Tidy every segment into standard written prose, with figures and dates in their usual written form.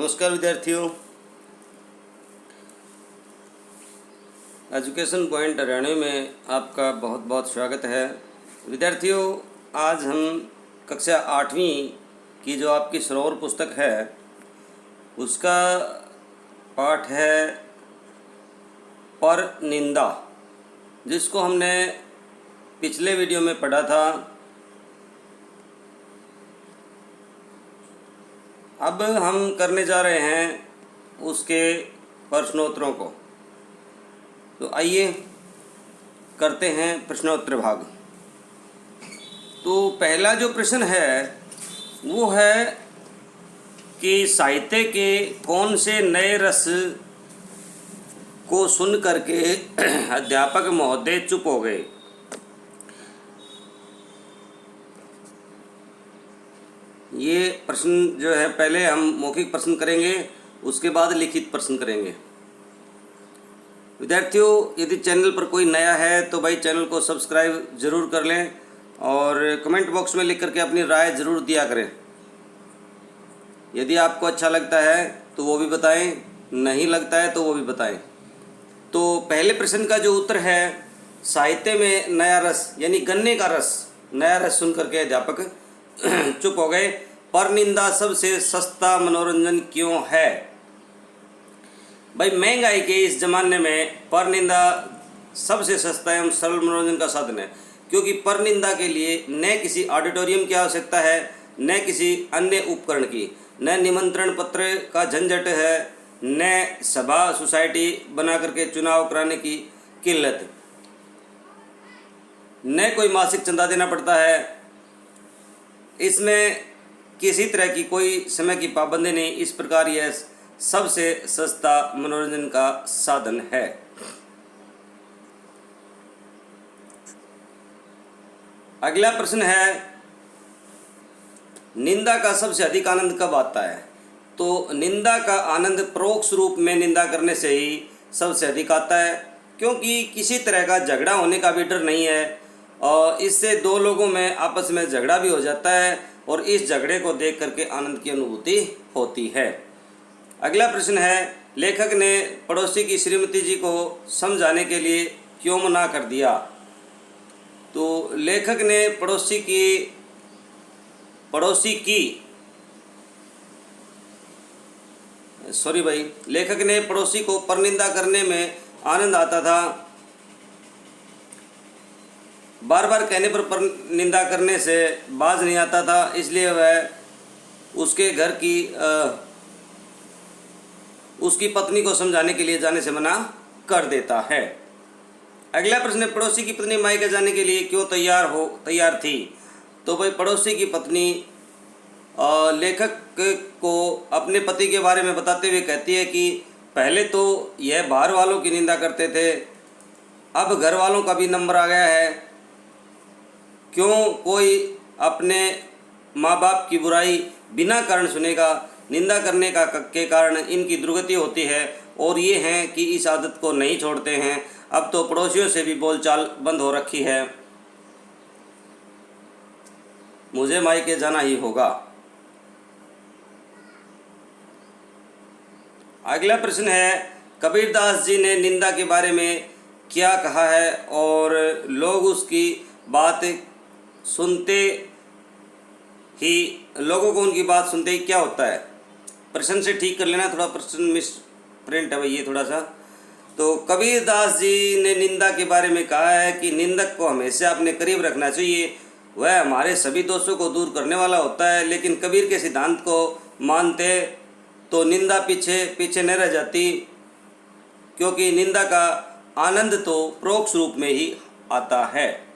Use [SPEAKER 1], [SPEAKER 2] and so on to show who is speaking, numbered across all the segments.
[SPEAKER 1] नमस्कार विद्यार्थियों, education point Haryana में आपका बहुत बहुत स्वागत है। विद्यार्थियों, आज हम कक्षा 8वीं की जो आपकी सरोवर पुस्तक है उसका पाठ है पर निंदा, जिसको हमने पिछले वीडियो में पढ़ा था। अब हम करने जा रहे हैं उसके प्रश्नोत्तरों को। तो आइए करते हैं प्रश्नोत्तर भाग। तो पहला जो प्रश्न है वो है कि साहित्य के कौन से नए रस को सुन करके अध्यापक महोदय चुप हो गए। ये प्रश्न जो है पहले हम मौखिक प्रश्न करेंगे, उसके बाद लिखित प्रश्न करेंगे। विद्यार्थियों, यदि चैनल पर कोई नया है तो भाई चैनल को सब्सक्राइब ज़रूर कर लें और कमेंट बॉक्स में लिख करके अपनी राय ज़रूर दिया करें। यदि आपको अच्छा लगता है तो वो भी बताएं, नहीं लगता है तो वो भी बताएं। तो पहले प्रश्न का जो उत्तर है, साहित्य में नया रस यानी गन्ने का रस, नया रस सुन करके अध्यापक चुप हो गए। परनिंदा सबसे सस्ता मनोरंजन क्यों है? भाई, महंगाई के इस ज़माने में परनिंदा सबसे सस्ता एवं सरल मनोरंजन का साधन है, क्योंकि परनिंदा के लिए न किसी ऑडिटोरियम की आवश्यकता है, न किसी अन्य उपकरण की, न निमंत्रण पत्र का झंझट है, न सभा सोसाइटी बना करके चुनाव कराने की किल्लत, न कोई मासिक चंदा देना पड़ता है। इसमें किसी तरह की कोई समय की पाबंदी नहीं। इस प्रकार यह सबसे सस्ता मनोरंजन का साधन है। अगला प्रश्न है, निंदा का सबसे अधिक आनंद कब आता है? तो निंदा का आनंद परोक्ष रूप में निंदा करने से ही सबसे अधिक आता है, क्योंकि किसी तरह का झगड़ा होने का भी डर नहीं है और इससे दो लोगों में आपस में झगड़ा भी हो जाता है और इस झगड़े को देख करके आनंद की अनुभूति होती है। अगला प्रश्न है, लेखक ने पड़ोसी की श्रीमती जी को समझाने के लिए क्यों मना कर दिया? तो लेखक ने लेखक ने पड़ोसी को परनिंदा करने में आनंद आता था। बार बार कहने पर निंदा करने से बाज नहीं आता था, इसलिए वह उसके घर की उसकी पत्नी को समझाने के लिए जाने से मना कर देता है। अगला प्रश्न है, पड़ोसी की पत्नी मायके जाने के लिए क्यों तैयार थी? तो भाई, पड़ोसी की पत्नी लेखक को अपने पति के बारे में बताते हुए कहती है कि पहले तो यह बाहर वालों की निंदा करते थे, अब घर वालों का भी नंबर आ गया है। क्यों कोई अपने माँ बाप की बुराई बिना कारण सुनेगा? निंदा करने के कारण इनकी दुर्गति होती है और ये हैं कि इस आदत को नहीं छोड़ते हैं। अब तो पड़ोसियों से भी बोलचाल बंद हो रखी है, मुझे मायके जाना ही होगा। अगला प्रश्न है, कबीरदास जी ने निंदा के बारे में क्या कहा है और लोगों को उनकी बात सुनते ही क्या होता है? प्रश्न से ठीक कर लेना, थोड़ा प्रश्न मिस प्रिंट है भाई ये थोड़ा सा। तो कबीरदास जी ने निंदा के बारे में कहा है कि निंदक को हमेशा अपने करीब रखना चाहिए, वह हमारे सभी दोषों को दूर करने वाला होता है। लेकिन कबीर के सिद्धांत को मानते तो निंदा पीछे न रह जाती, क्योंकि निंदा का आनंद तो परोक्ष रूप में ही आता है।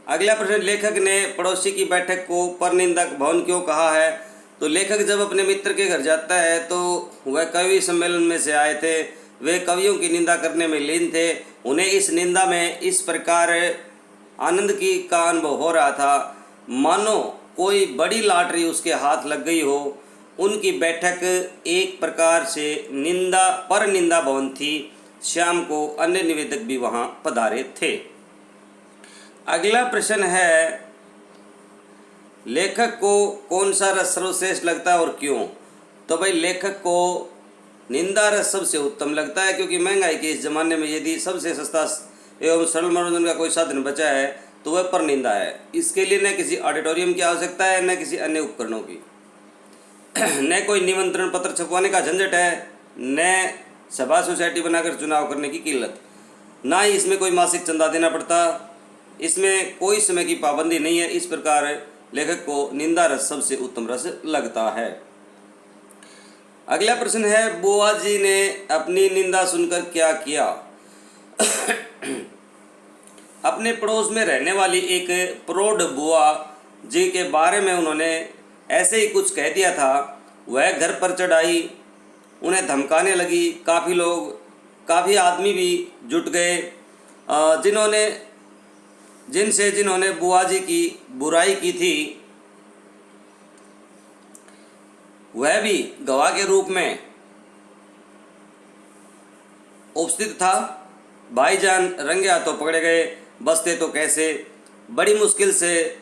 [SPEAKER 1] अगला प्रश्न, लेखक ने पड़ोसी की बैठक को परनिंदक भवन क्यों कहा है? तो लेखक जब अपने मित्र के घर जाता है तो वह कवि सम्मेलन में से आए थे, वे कवियों की निंदा करने में लीन थे। उन्हें इस निंदा में इस प्रकार आनंद का अनुभव हो रहा था मानो कोई बड़ी लॉटरी उसके हाथ लग गई हो। उनकी बैठक एक प्रकार से परनिंदा भवन थी। शाम को अन्य निवेदक भी वहाँ पधारे थे। अगला प्रश्न है, लेखक को कौन सा रस सर्वश्रेष्ठ लगता है और क्यों? तो भाई लेखक को निंदा रस सबसे उत्तम लगता है, क्योंकि महंगाई के इस ज़माने में यदि सबसे सस्ता एवं सरल मनोरंजन का कोई साधन बचा है तो वह पर निंदा है। इसके लिए न किसी ऑडिटोरियम की आवश्यकता है, न किसी अन्य उपकरणों की, न कोई निमंत्रण पत्र छपवाने का झंझट है, न सभा सोसाइटी बनाकर चुनाव करने की किल्लत, ना ही इसमें कोई मासिक चंदा देना पड़ता। इसमें कोई समय की पाबंदी नहीं है। इस प्रकार लेखक को निंदा रस सबसे उत्तम रस लगता है। अगला प्रश्न है, बुआ जी ने अपनी निंदा सुनकर क्या किया? अपने पड़ोस में रहने वाली एक प्रौढ़ बुआ जी के बारे में उन्होंने ऐसे ही कुछ कह दिया था। वह घर पर चढ़ आई, उन्हें धमकाने लगी। काफ़ी आदमी भी जुट गए जिन्होंने बुआ जी की बुराई की थी। वह भी गवाह के रूप में उपस्थित था। भाईजान रंगे हाथों पकड़े गए। बचते तो कैसे, बड़ी मुश्किल से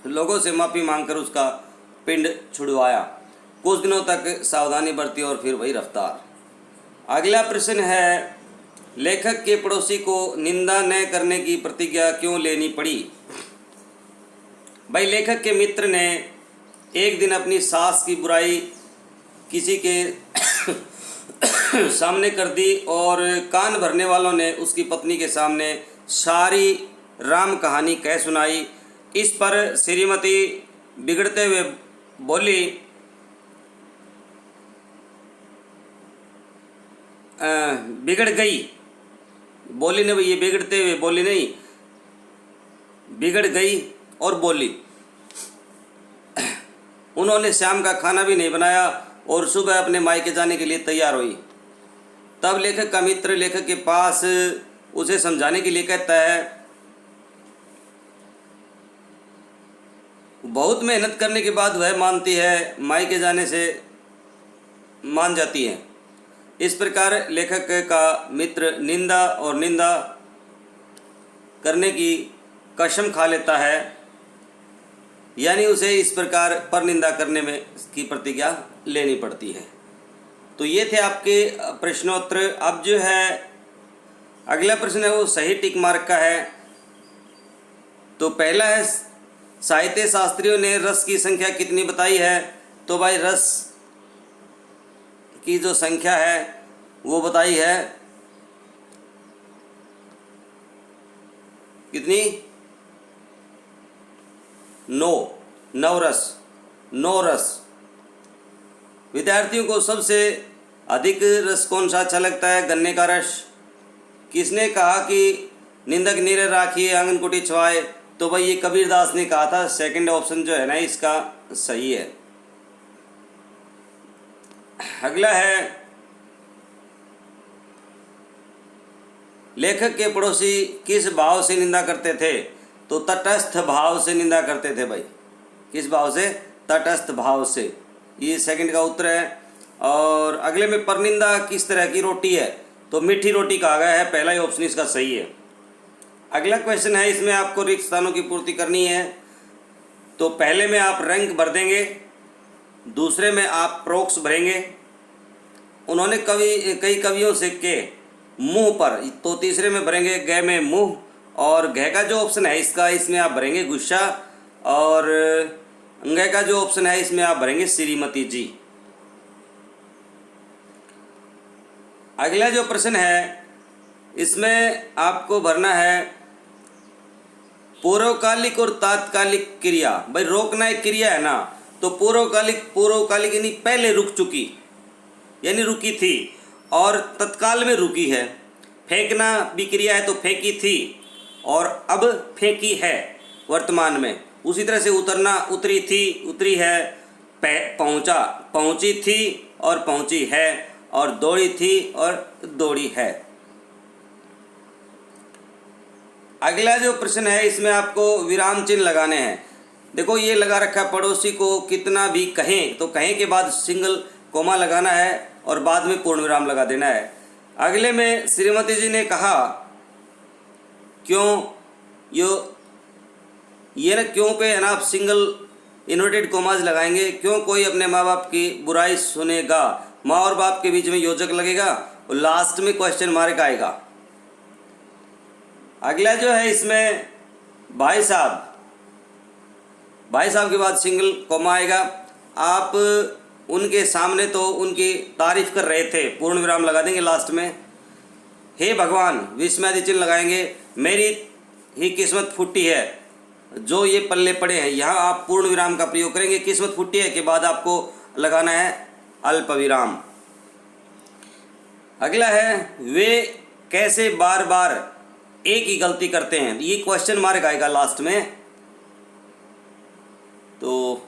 [SPEAKER 1] लोगों से माफ़ी मांगकर उसका पिंड छुड़वाया। कुछ दिनों तक सावधानी बरती और फिर वही रफ्तार। अगला प्रश्न है, लेखक के पड़ोसी को निंदा न करने की प्रतिज्ञा क्यों लेनी पड़ी? भाई लेखक के मित्र ने एक दिन अपनी सास की बुराई किसी के सामने कर दी और कान भरने वालों ने उसकी पत्नी के सामने सारी राम कहानी कह सुनाई। इस पर श्रीमती बिगड़ते हुए बोली, बिगड़ गई, बोली नहीं, ये बिगड़ते हुए बोली नहीं, बिगड़ गई और बोली। उन्होंने शाम का खाना भी नहीं बनाया और सुबह अपने मायके जाने के लिए तैयार हुई। तब लेखक का मित्र लेखक के पास उसे समझाने के लिए कहता है। बहुत मेहनत करने के बाद वह मानती है, मायके जाने से मान जाती है। इस प्रकार लेखक का मित्र निंदा करने की कसम खा लेता है, यानी उसे इस प्रकार पर निंदा करने में की प्रतिज्ञा लेनी पड़ती है। तो ये थे आपके प्रश्नोत्तर। अब जो है अगला प्रश्न है वो सही टिक मार्क का है। तो पहला है, साहित्य शास्त्रियों ने रस की संख्या कितनी बताई है? तो भाई रस की जो संख्या है वो बताई है कितनी? 9 रस। विद्यार्थियों को सबसे अधिक रस कौन सा अच्छा लगता है? गन्ने का रस। किसने कहा कि निंदक नीरे राखिए आंगन कुटी छुआए? तो भाई ये कबीरदास ने कहा था। सेकंड ऑप्शन जो है ना इसका सही है। अगला है, लेखक के पड़ोसी किस भाव से निंदा करते थे? तो तटस्थ भाव से निंदा करते थे भाई। किस भाव से? तटस्थ भाव से। ये सेकंड का उत्तर है। और अगले में परनिंदा किस तरह की रोटी है? तो मीठी रोटी कहा गया है। पहला ही ऑप्शन इसका सही है। अगला क्वेश्चन है, इसमें आपको रिक्त स्थानों की पूर्ति करनी है। तो पहले में आप रंग भर देंगे, दूसरे में आप प्रोक्स भरेंगे। उन्होंने कई कवियों से के मुंह पर, तो तीसरे में भरेंगे गै में मुंह। और घ का जो ऑप्शन है इसका, इसमें आप भरेंगे गुस्सा। और अंग का जो ऑप्शन है इसमें आप भरेंगे श्रीमती जी। अगला जो प्रश्न है इसमें आपको भरना है पूर्वकालिक और तात्कालिक क्रिया। भाई रोकना एक क्रिया है ना, तो पूर्वकालिक यानी पहले रुक चुकी, यानी रुकी थी, और तत्काल में रुकी है। फेंकना भी क्रिया है, तो फेंकी थी और अब फेंकी है वर्तमान में। उसी तरह से उतरना, उतरी थी, उतरी है। पहुंचा, पहुंची थी और पहुंची है। और दौड़ी थी और दौड़ी है। अगला जो प्रश्न है इसमें आपको विराम चिन्ह लगाने हैं। देखो ये लगा रखा, पड़ोसी को कितना भी कहें, तो कहें के बाद सिंगल कोमा लगाना है और बाद में पूर्ण विराम लगा देना है। अगले में श्रीमती जी ने कहा क्यों, ये ना क्यों पे है ना आप सिंगल इन्वर्टेड कोमाज लगाएंगे। क्यों कोई अपने माँ बाप की बुराई सुनेगा, माँ और बाप के बीच में योजक लगेगा और लास्ट में क्वेश्चन मार्क आएगा। अगला जो है इसमें भाई साहब के बाद सिंगल कोमा आएगा। आप उनके सामने तो उनकी तारीफ कर रहे थे, पूर्ण विराम लगा देंगे लास्ट में। हे भगवान विस्मयादि चिन्ह लगाएंगे। मेरी ही किस्मत फूटी है, जो ये पल्ले पड़े हैं, यहाँ आप पूर्ण विराम का प्रयोग करेंगे। किस्मत फूटी है के बाद आपको लगाना है अल्प विराम। अगला है वे कैसे बार बार एक ही गलती करते हैं, ये क्वेश्चन मार्क आएगा लास्ट में। तो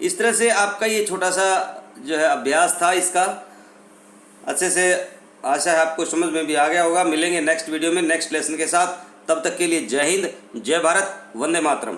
[SPEAKER 1] इस तरह से आपका ये छोटा सा जो है अभ्यास था, इसका अच्छे से आशा है आपको समझ में भी आ गया होगा। मिलेंगे नेक्स्ट वीडियो में नेक्स्ट लेसन के साथ, तब तक के लिए जय हिंद, जय भारत, वंदे मातरम।